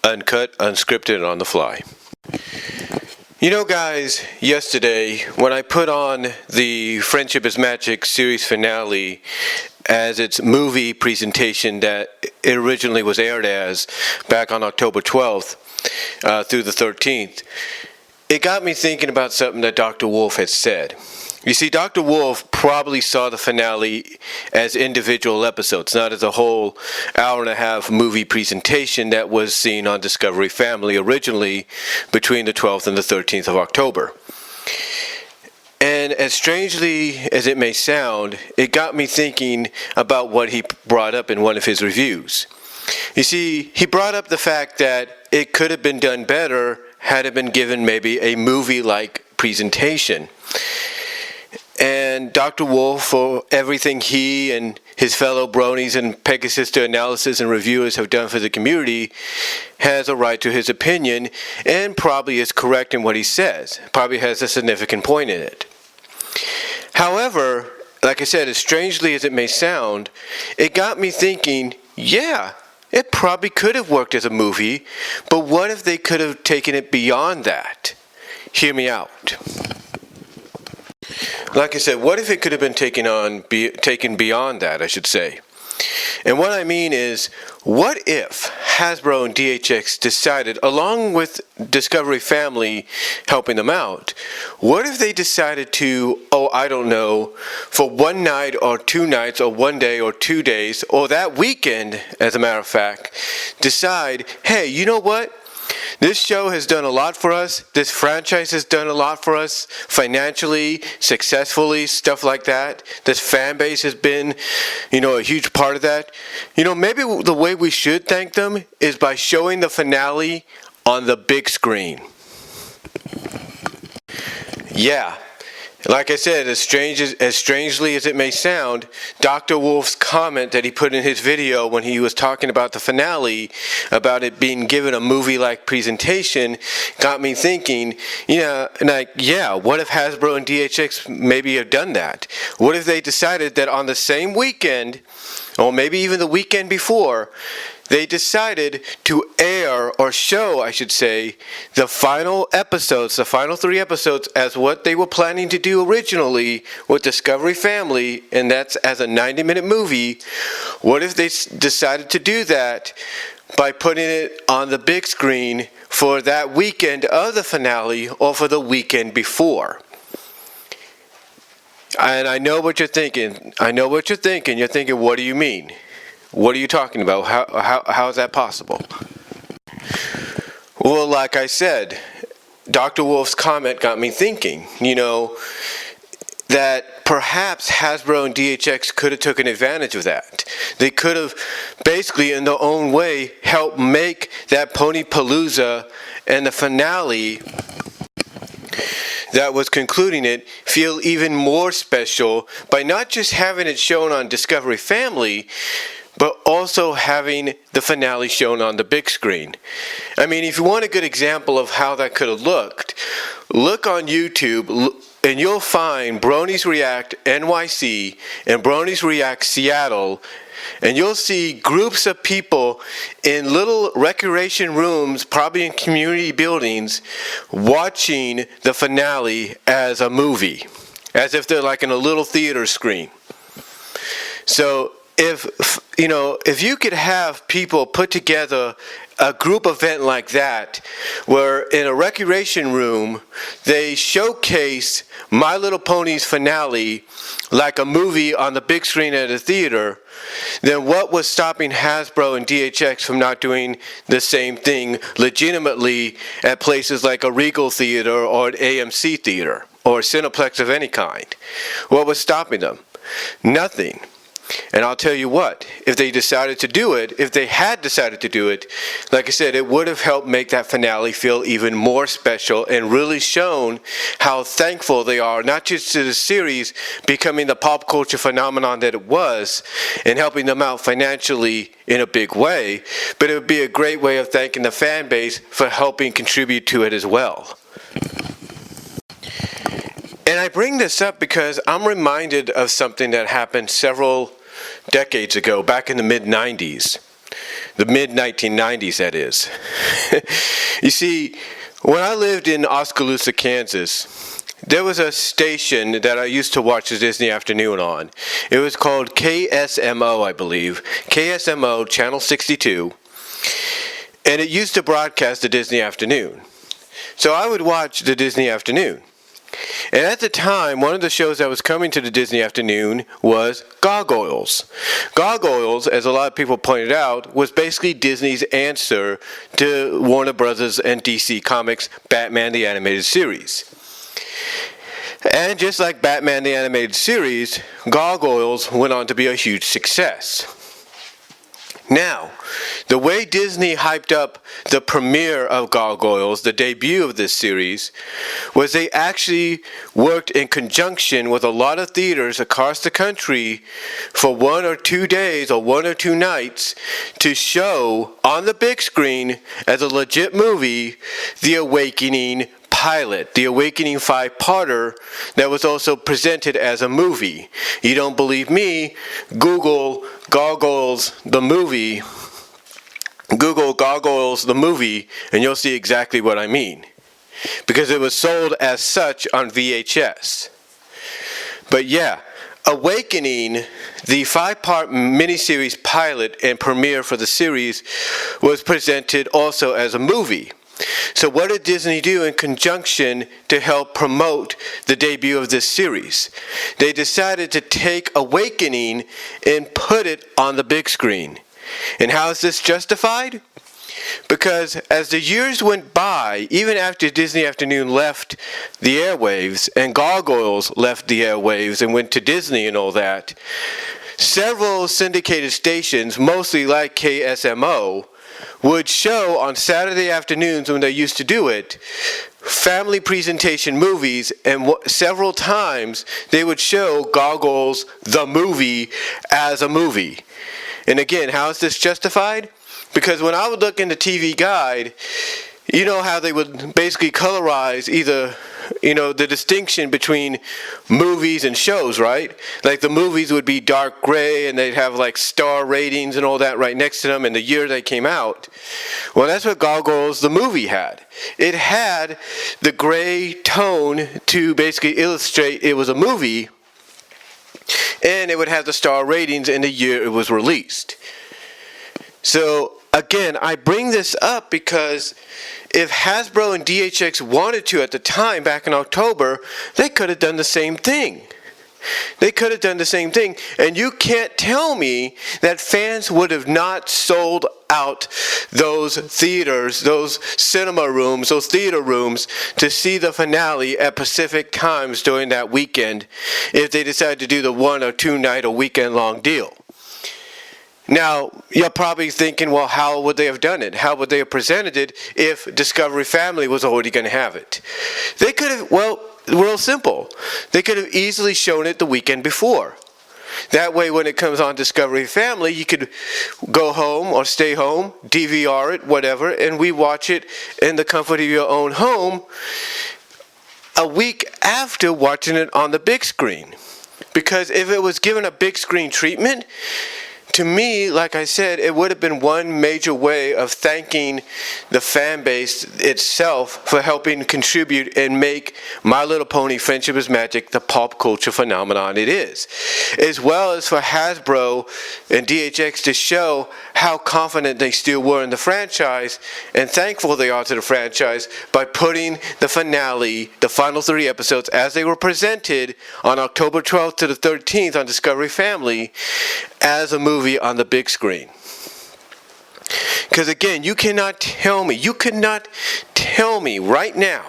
uncut, unscripted, and on the fly. You know, guys, yesterday when I put on the Friendship is Magic series finale as its movie presentation that it originally was aired as back on October 12th through the 13th, it got me thinking about something that Dr. Wolf had said. You see, Dr. Wolf probably saw the finale as individual episodes, not as a whole hour-and-a-half movie presentation that was seen on Discovery Family originally between the 12th and the 13th of October. And as strangely as it may sound, it got me thinking about what he brought up in one of his reviews. You see, he brought up the fact that it could have been done better had it been given maybe a movie-like presentation. And Dr. Wolf, for everything he and his fellow bronies and Pegasus analysis and reviewers have done for the community, has a right to his opinion and probably is correct in what he says. Probably has a significant point in it. However, like I said, as strangely as it may sound, it got me thinking, yeah, it probably could have worked as a movie, but what if they could have taken it beyond that? Hear me out. Like I said, what if it could have been taken beyond that, I should say? And what I mean is, what if Hasbro and DHX decided, along with Discovery Family helping them out, what if they decided to, I don't know, for one night or two nights or one day or 2 days, or that weekend, as a matter of fact, decide, hey, you know what? This show has done a lot for us. This franchise has done a lot for us financially, successfully, stuff like that. This fan base has been, a huge part of that. Maybe the way we should thank them is by showing the finale on the big screen. Yeah. Like I said, as strangely as it may sound, Dr. Wolf's comment that he put in his video when he was talking about the finale, about it being given a movie-like presentation, got me thinking, what if Hasbro and DHX maybe have done that? What if they decided that on the same weekend, or maybe even the weekend before, they decided to air, or show, I should say, the final episodes, the final 3 episodes, as what they were planning to do originally with Discovery Family, and that's as a 90-minute movie. What if they decided to do that by putting it on the big screen for that weekend of the finale, or for the weekend before? And I know what you're thinking. You're thinking, what do you mean? What are you talking about? How is that possible? Well, like I said, Dr. Wolf's comment got me thinking, that perhaps Hasbro and DHX could have taken advantage of that. They could have basically, in their own way, helped make that Pony Palooza and the finale that was concluding it feel even more special by not just having it shown on Discovery Family, but also having the finale shown on the big screen. I mean, if you want a good example of how that could have looked, look on YouTube and you'll find Bronies React NYC and Bronies React Seattle, and you'll see groups of people in little recreation rooms, probably in community buildings, watching the finale as a movie, as if they're like in a little theater screen. So if you could have people put together a group event like that, where in a recreation room they showcase My Little Pony's finale like a movie on the big screen at a theater, then what was stopping Hasbro and DHX from not doing the same thing legitimately at places like a Regal Theater or an AMC Theater or a Cineplex of any kind? What was stopping them? Nothing. And I'll tell you what, if they had decided to do it, like I said, it would have helped make that finale feel even more special and really shown how thankful they are, not just to the series becoming the pop culture phenomenon that it was and helping them out financially in a big way, but it would be a great way of thanking the fan base for helping contribute to it as well. And I bring this up because I'm reminded of something that happened several decades ago, back in the mid-90s. The mid-1990s, that is. You see, when I lived in Oskaloosa, Kansas, there was a station that I used to watch the Disney Afternoon on. It was called KSMO, I believe. KSMO, Channel 62. And it used to broadcast the Disney Afternoon. So I would watch the Disney Afternoon. And at the time, one of the shows that was coming to the Disney Afternoon was Gargoyles. Gargoyles, as a lot of people pointed out, was basically Disney's answer to Warner Brothers and DC Comics' Batman the Animated Series. And just like Batman the Animated Series, Gargoyles went on to be a huge success. Now, the way Disney hyped up the premiere of Gargoyles, the debut of this series, was they actually worked in conjunction with a lot of theaters across the country for 1 or 2 days or 1 or 2 nights to show on the big screen as a legit movie The Awakening pilot, The Awakening 5-parter that was also presented as a movie. You don't believe me? Google Gargoyles the movie. Google Gargoyles the movie and you'll see exactly what I mean. Because it was sold as such on VHS. But yeah, Awakening, the 5-part miniseries pilot and premiere for the series, was presented also as a movie. So what did Disney do in conjunction to help promote the debut of this series? They decided to take Awakening and put it on the big screen. And how is this justified? Because as the years went by, even after Disney Afternoon left the airwaves and Gargoyles left the airwaves and went to Disney and all that, several syndicated stations, mostly like KSMO, would show on Saturday afternoons when they used to do it, family presentation movies, and several times they would show Gargoyles the movie as a movie. And again, how is this justified? Because when I would look in the TV guide, you know how they would basically colorize either, the distinction between movies and shows, right? Like the movies would be dark gray and they'd have like star ratings and all that right next to them and the year they came out. Well, that's what Gargoyles the movie had. It had the gray tone to basically illustrate it was a movie, and it would have the star ratings in the year it was released. So again, I bring this up because if Hasbro and DHX wanted to at the time, back in October, they could have done the same thing. They could have done the same thing. And you can't tell me that fans would have not sold out those theaters, those cinema rooms, those theater rooms to see the finale at Pacific times during that weekend if they decided to do the 1 or 2 night or weekend long deal. Now, you're probably thinking, well, how would they have done it? How would they have presented it if Discovery Family was already going to have it? They could have, well, real simple. They could have easily shown it the weekend before. That way, when it comes on Discovery Family, you could go home or stay home, DVR it, whatever, and we watch it in the comfort of your own home a week after watching it on the big screen. Because if it was given a big screen treatment, to me, like I said, it would have been one major way of thanking the fan base itself for helping contribute and make My Little Pony Friendship is Magic the pop culture phenomenon it is. As well as for Hasbro and DHX to show how confident they still were in the franchise and thankful they are to the franchise by putting the finale, the final 3 episodes as they were presented on October 12th to the 13th on Discovery Family as a movie on the big screen. Because again, you cannot tell me right now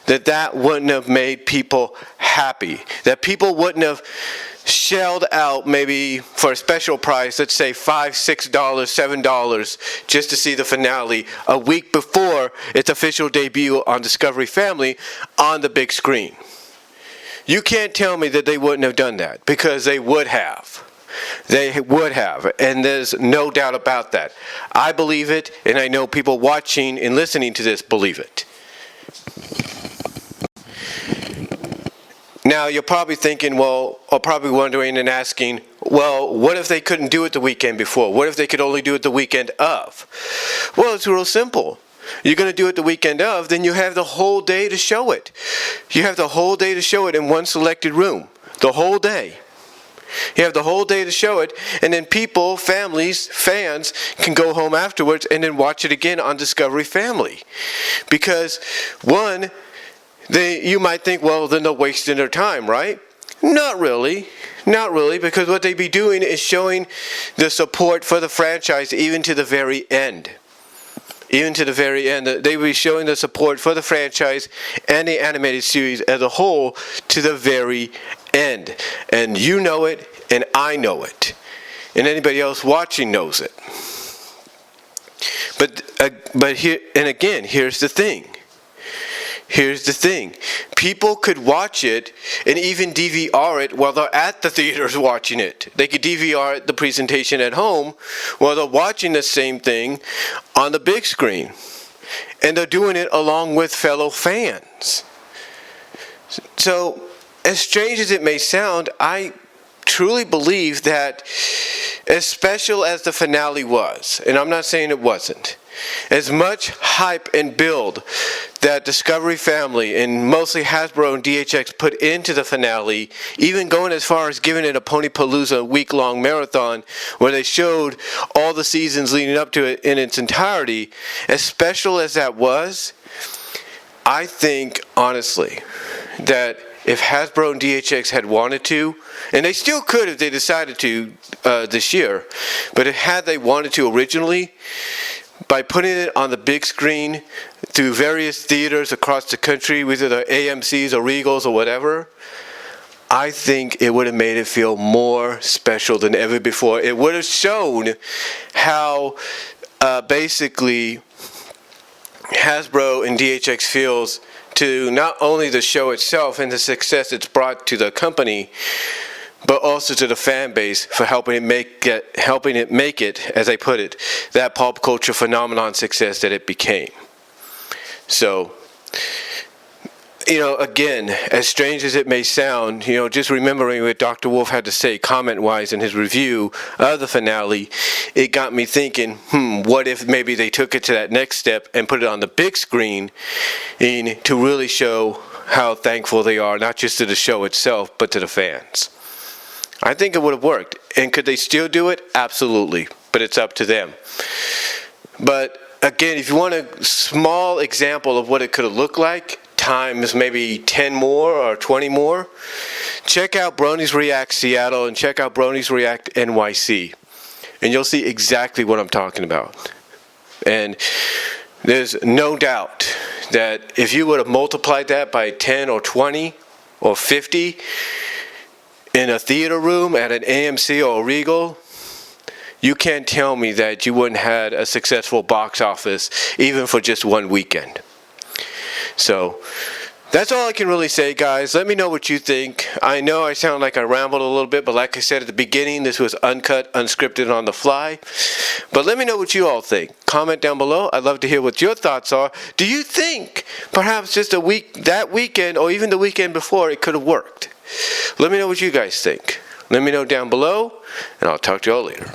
that wouldn't have made people happy, that people wouldn't have shelled out maybe for a special price, let's say $5, $6, $7 just to see the finale a week before its official debut on Discovery Family on the big screen. You can't tell me that they wouldn't have done that, because they would have. They would have, and there's no doubt about that. I believe it, and I know people watching and listening to this believe it. Now, you're probably thinking, or probably wondering and asking, Well, what if they couldn't do it the weekend before? What if they could only do it the weekend of? Well, it's real simple. You're going to do it the weekend of, then you have the whole day to show it. You have the whole day to show it in one selected room. The whole day. You have the whole day to show it, and then people, families, fans can go home afterwards and then watch it again on Discovery Family. Because, one, you might think, well, then they're wasting their time, right? Not really. Not really, because what they'd be doing is showing the support for the franchise even to the very end. Even to the very end. They will be showing the support for the franchise and the animated series as a whole to the very end. And you know it, and I know it. And anybody else watching knows it. But here, and again, here's the thing. Here's the thing. People could watch it and even DVR it while they're at the theaters watching it. They could DVR the presentation at home while they're watching the same thing on the big screen. And they're doing it along with fellow fans. So, as strange as it may sound, I truly believe that as special as the finale was, and I'm not saying it wasn't, as much hype and build that Discovery Family and mostly Hasbro and DHX put into the finale, even going as far as giving it a Ponypalooza week-long marathon where they showed all the seasons leading up to it in its entirety, as special as that was, I think, honestly, that if Hasbro and DHX had wanted to, and they still could if they decided to this year, but had they wanted to originally, by putting it on the big screen through various theaters across the country, whether they're AMCs or Regals or whatever, I think it would have made it feel more special than ever before. It would have shown how basically Hasbro and DHX feels to not only the show itself and the success it's brought to the company, but also to the fan base for helping it make it, as I put it, that pop culture phenomenon success that it became. So, again, as strange as it may sound, just remembering what Dr. Wolf had to say comment-wise in his review of the finale, it got me thinking, what if maybe they took it to that next step and put it on the big screen to really show how thankful they are, not just to the show itself, but to the fans. I think it would have worked. And could they still do it? Absolutely. But it's up to them. But again, if you want a small example of what it could have looked like, times maybe 10 more or 20 more, check out Bronies React Seattle and check out Bronies React NYC. And you'll see exactly what I'm talking about. And there's no doubt that if you would have multiplied that by 10 or 20 or 50, in a theater room at an AMC or a Regal, you can't tell me that you wouldn't have had a successful box office even for just one weekend. So that's all I can really say, guys. Let me know what you think. I know I sound like I rambled a little bit, but like I said at the beginning, this was uncut, unscripted, on the fly. But let me know what you all think. Comment down below. I'd love to hear what your thoughts are. Do you think perhaps just that weekend or even the weekend before it could have worked? Let me know what you guys think. Let me know down below, and I'll talk to y'all later.